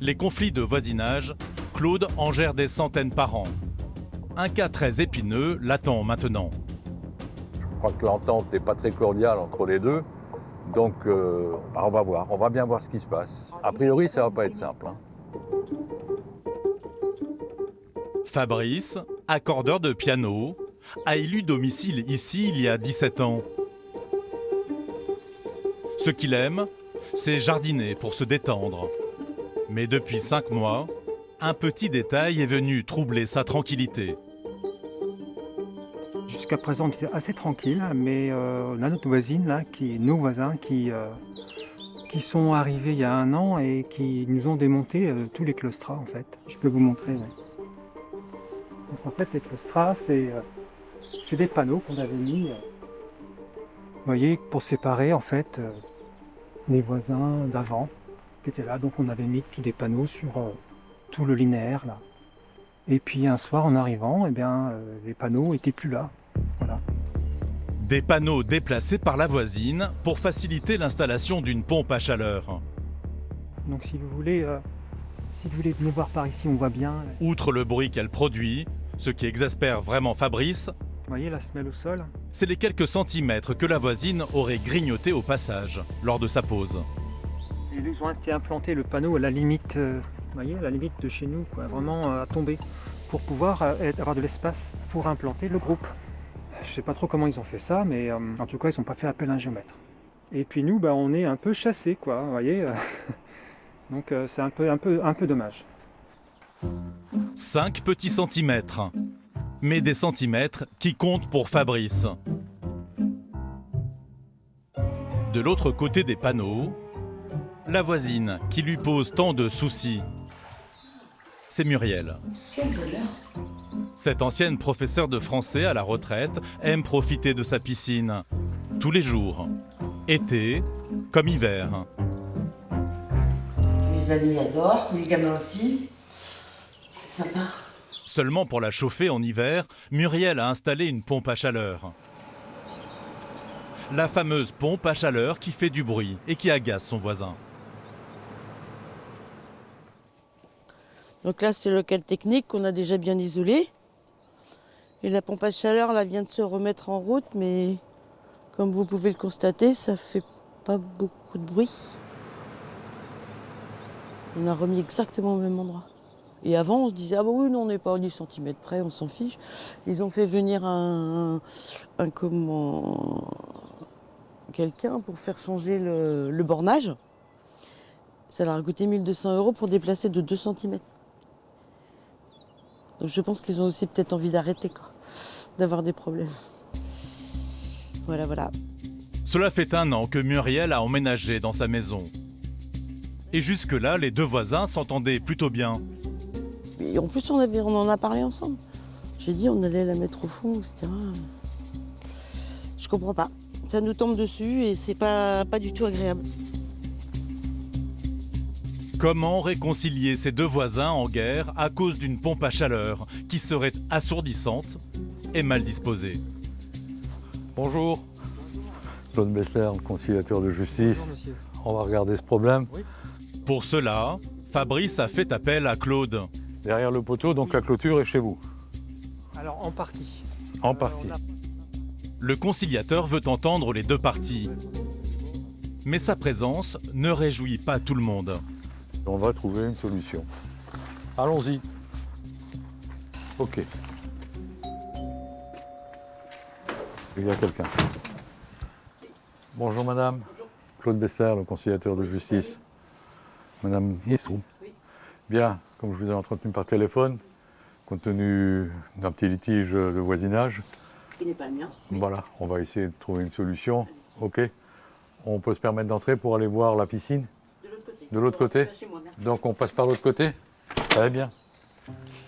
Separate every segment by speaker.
Speaker 1: Les conflits de voisinage, Claude en gère des centaines par an. Un cas très épineux l'attend maintenant.
Speaker 2: Je crois que l'entente n'est pas très cordiale entre les deux. Donc on va voir, on va bien voir ce qui se passe. A priori, ça ne va pas être simple.
Speaker 1: Fabrice, accordeur de piano, a élu domicile ici il y a 17 ans. Ce qu'il aime, c'est jardiner pour se détendre. Mais depuis 5 mois, un petit détail est venu troubler sa tranquillité.
Speaker 3: Jusqu'à présent, on était assez tranquille, mais on a notre voisine, là, nos voisins, qui sont arrivés il y a 1 an et qui nous ont démonté tous les claustras, en fait. Je peux vous montrer. Ouais. Donc, en fait, les claustras, c'est des panneaux qu'on avait mis, vous voyez, pour séparer, en fait, les voisins d'avant qui étaient là. Donc, on avait mis tous des panneaux sur tout le linéaire, là. Et puis un soir, en arrivant, eh bien, les panneaux n'étaient plus là. Voilà.
Speaker 1: Des panneaux déplacés par la voisine pour faciliter l'installation d'une pompe à chaleur.
Speaker 3: Donc si vous voulez venir voir par ici, on voit bien.
Speaker 1: Outre le bruit qu'elle produit, ce qui exaspère vraiment Fabrice,
Speaker 3: Vous voyez la semelle au sol?
Speaker 1: c'est les quelques centimètres que la voisine aurait grignoté au passage lors de sa pause.
Speaker 3: Et ils ont été implantés le panneau à la limite, vous voyez, à la limite de chez nous, quoi, vraiment à tomber, pour pouvoir avoir de l'espace pour implanter le groupe. Je sais pas trop comment ils ont fait ça, mais en tout cas, ils n'ont pas fait appel à un géomètre. Et puis nous, on est un peu chassés, quoi, vous voyez. Donc c'est un peu dommage.
Speaker 1: 5 petits centimètres. Mais des centimètres qui comptent pour Fabrice. De l'autre côté des panneaux, la voisine qui lui pose tant de soucis. C'est Muriel. Cette ancienne professeure de français à la retraite aime profiter de sa piscine. Tous les jours. Été comme hiver.
Speaker 4: Mes amis adorent, les gamins aussi. C'est sympa.
Speaker 1: Seulement pour la chauffer en hiver, Muriel a installé une pompe à chaleur. La fameuse pompe à chaleur qui fait du bruit et qui agace son voisin.
Speaker 4: Donc là, c'est le local technique qu'on a déjà bien isolé. Et la pompe à chaleur là, vient de se remettre en route, mais comme vous pouvez le constater, ça fait pas beaucoup de bruit. On a remis exactement au même endroit. Et avant, on se disait, ah bah oui, non, on n'est pas à 10 cm près, on s'en fiche. Ils ont fait venir quelqu'un pour faire changer le bornage. Ça leur a coûté 1 200 € pour déplacer de 2 cm. Donc je pense qu'ils ont aussi peut-être envie d'arrêter, quoi, d'avoir des problèmes. Voilà, voilà.
Speaker 1: Cela fait 1 an que Muriel a emménagé dans sa maison. Et jusque-là, les deux voisins s'entendaient plutôt bien.
Speaker 4: Et en plus, on en a parlé ensemble. J'ai dit on allait la mettre au fond, etc. Je comprends pas. Ça nous tombe dessus et c'est pas du tout agréable.
Speaker 1: Comment réconcilier ces deux voisins en guerre à cause d'une pompe à chaleur qui serait assourdissante et mal disposée?
Speaker 2: Bonjour. Claude Bessler, conciliateur de justice.
Speaker 3: Bonjour, monsieur.
Speaker 2: On va regarder ce problème.
Speaker 3: Oui.
Speaker 1: Pour cela, Fabrice a fait appel à Claude.
Speaker 2: Derrière le poteau, donc la clôture est chez vous.
Speaker 3: Alors en partie.
Speaker 2: En partie.
Speaker 1: Le conciliateur veut entendre les deux parties. Mais sa présence ne réjouit pas tout le monde.
Speaker 2: On va trouver une solution. Allons-y. Ok. Il y a quelqu'un. Bonjour madame. Claude Bessler, le conciliateur de justice. Madame Issou. Bien, comme je vous ai entretenu par téléphone, compte tenu d'un petit litige de voisinage.
Speaker 4: Qui n'est pas le mien.
Speaker 2: Voilà, on va essayer de trouver une solution. Ok. On peut se permettre d'entrer pour aller voir la piscine?
Speaker 4: De l'autre côté.
Speaker 2: De l'autre côté?
Speaker 4: Chez moi, merci.
Speaker 2: Donc on passe par l'autre côté? Très bien.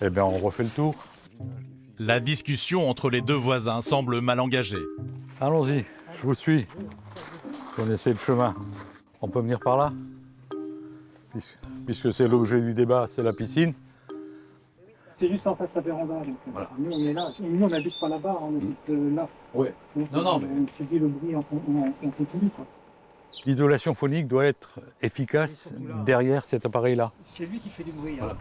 Speaker 2: Eh bien, on refait le tour.
Speaker 1: La discussion entre les deux voisins semble mal engagée.
Speaker 2: Allons-y, je vous suis. Connaissez le chemin. On peut venir par là? Puisque c'est l'objet du débat, c'est la piscine.
Speaker 3: C'est juste en face de la véranda. Donc,
Speaker 2: Voilà.
Speaker 3: Nous, on est là. Nous, on n'habite pas là-bas, on habite là.
Speaker 2: Oui.
Speaker 3: Donc,
Speaker 2: Non, non, mais-
Speaker 3: on s'est dit le bruit, on continue, quoi.
Speaker 2: L'isolation phonique doit être efficace
Speaker 3: Et surtout là.
Speaker 2: derrière cet appareil-là.
Speaker 3: C'est lui qui fait du bruit.
Speaker 2: Voilà.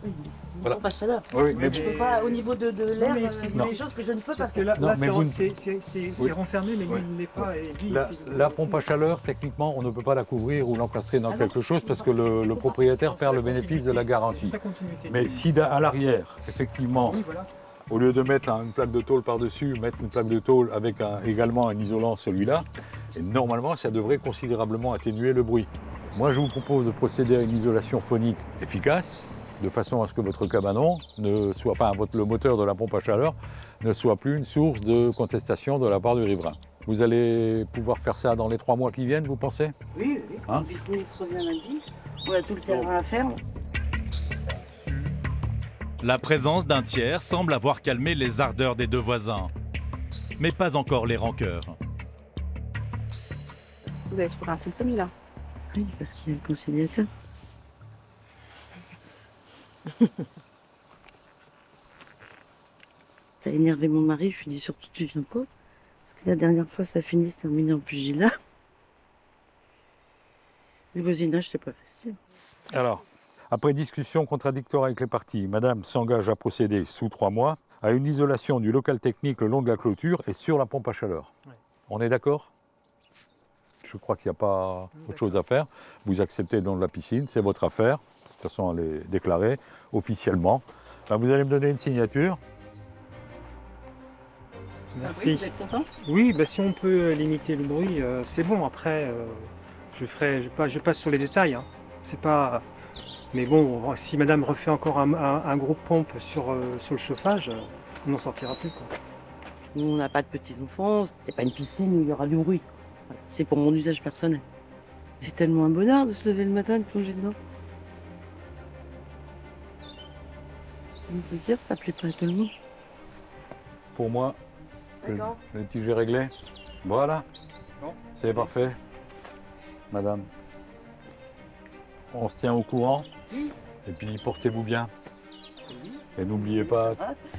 Speaker 4: Oui, mais c'est
Speaker 2: Voilà.
Speaker 4: pas de chaleur.
Speaker 2: Oui, oui, mais
Speaker 3: Mais-
Speaker 4: Je peux pas, au niveau de l'air,
Speaker 3: mais
Speaker 4: il
Speaker 3: c'est-
Speaker 4: y a des choses que je ne peux pas
Speaker 3: Parce que
Speaker 4: faire.
Speaker 3: là,
Speaker 2: Non,
Speaker 3: là,
Speaker 2: mais
Speaker 3: c'est-
Speaker 2: vous-
Speaker 3: c'est
Speaker 2: Oui.
Speaker 3: renfermé, mais lui,
Speaker 2: Oui.
Speaker 3: il ne l'est pas. Et lui,
Speaker 2: La,
Speaker 3: il fait du
Speaker 2: la
Speaker 3: bruit.
Speaker 2: pompe à chaleur, techniquement, on ne peut pas la couvrir ou l'encastrer dans
Speaker 4: Ah non.
Speaker 2: quelque chose parce que le propriétaire perd le bénéfice de la garantie.
Speaker 3: C'est sa continuité.
Speaker 2: Mais si à l'arrière, effectivement,
Speaker 3: Oui, voilà.
Speaker 2: au lieu de mettre une plaque de tôle par-dessus, mettre une plaque de tôle avec également un isolant, celui-là, et normalement, ça devrait considérablement atténuer le bruit. Moi, je vous propose de procéder à une isolation phonique efficace, de façon à ce que votre cabanon, le moteur de la pompe à chaleur, ne soit plus une source de contestation de la part du riverain. Vous allez pouvoir faire ça dans les 3 mois qui viennent, vous pensez?
Speaker 4: Oui, oui.
Speaker 2: Hein
Speaker 4: Le business revient lundi. On a tout le terrain à faire.
Speaker 1: La présence d'un tiers semble avoir calmé les ardeurs des deux voisins, mais pas encore les rancœurs.
Speaker 5: Vous avez trouvé un compromis là.
Speaker 4: Oui, parce qu'il y a le conciliateur. Ça a énervé mon mari, je lui ai dit surtout tu viens pas. Parce que la dernière fois ça finit se terminer en pugilat. Le voisinage c'est pas facile.
Speaker 2: Alors, après discussion contradictoire avec les parties, Madame s'engage à procéder sous 3 mois à une isolation du local technique le long de la clôture et sur la pompe à chaleur.
Speaker 3: Ouais.
Speaker 2: On est d'accord? Je crois qu'il n'y a pas autre chose à faire. Vous acceptez le don de la piscine, c'est votre affaire. De toute façon, elle est déclarée officiellement. Ben, vous allez me donner une signature.
Speaker 3: Merci.
Speaker 4: Oui, vous êtes content?
Speaker 3: Oui, bah, si on peut limiter le bruit, c'est bon. Après, je passe sur les détails. Hein. C'est pas. Mais bon, si Madame refait encore un gros pompe sur le chauffage, on n'en sortira plus. Quoi.
Speaker 4: Nous on n'a pas de petits-enfants, c'est pas une piscine où il y aura du bruit. Voilà, c'est pour mon usage personnel. C'est tellement un bonheur de se lever le matin et de plonger dedans. On peut dire, ça plaît pas à tout le monde.
Speaker 2: Pour moi, le
Speaker 4: D'accord.
Speaker 2: litige est réglé. Voilà,
Speaker 3: Bon.
Speaker 2: c'est parfait. Madame, on se tient au courant.
Speaker 4: Oui.
Speaker 2: Et puis portez-vous bien.
Speaker 4: Oui.
Speaker 2: Et n'oubliez pas.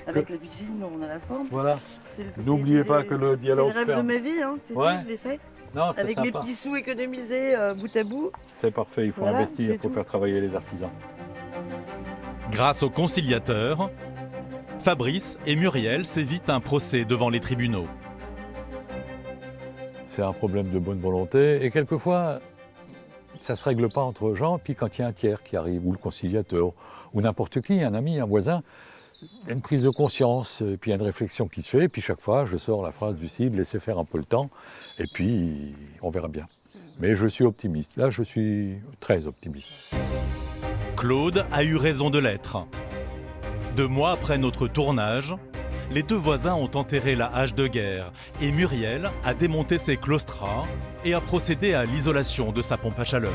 Speaker 4: Avec la piscine, on a la forme.
Speaker 2: Voilà.
Speaker 4: C'est
Speaker 2: N'oubliez
Speaker 4: c'est
Speaker 2: pas
Speaker 4: les-
Speaker 2: que le dialogue
Speaker 4: C'est le rêve de
Speaker 2: ferme.
Speaker 4: ma vie, hein.
Speaker 2: Ouais.
Speaker 4: Je l'ai fait.
Speaker 2: Non, c'est
Speaker 4: Avec mes
Speaker 2: sympa.
Speaker 4: petits sous économisés bout à bout.
Speaker 2: C'est parfait, il faut
Speaker 4: Voilà,
Speaker 2: investir
Speaker 4: c'est
Speaker 2: pour
Speaker 4: tout.
Speaker 2: faire travailler les artisans.
Speaker 1: Grâce au conciliateur, Fabrice et Muriel s'évitent un procès devant les tribunaux.
Speaker 2: C'est un problème de bonne volonté et quelquefois, ça ne se règle pas entre gens. Puis quand il y a un tiers qui arrive, ou le conciliateur, ou n'importe qui, un ami, un voisin, il y a une prise de conscience, et puis il y a une réflexion qui se fait. Et puis chaque fois, je sors la phrase du CID, laissez faire un peu le temps, et puis on verra bien. Mais je suis optimiste. Là, je suis très optimiste.
Speaker 1: Claude a eu raison de l'être. 2 mois après notre tournage, les deux voisins ont enterré la hache de guerre et Muriel a démonté ses claustras et a procédé à l'isolation de sa pompe à chaleur.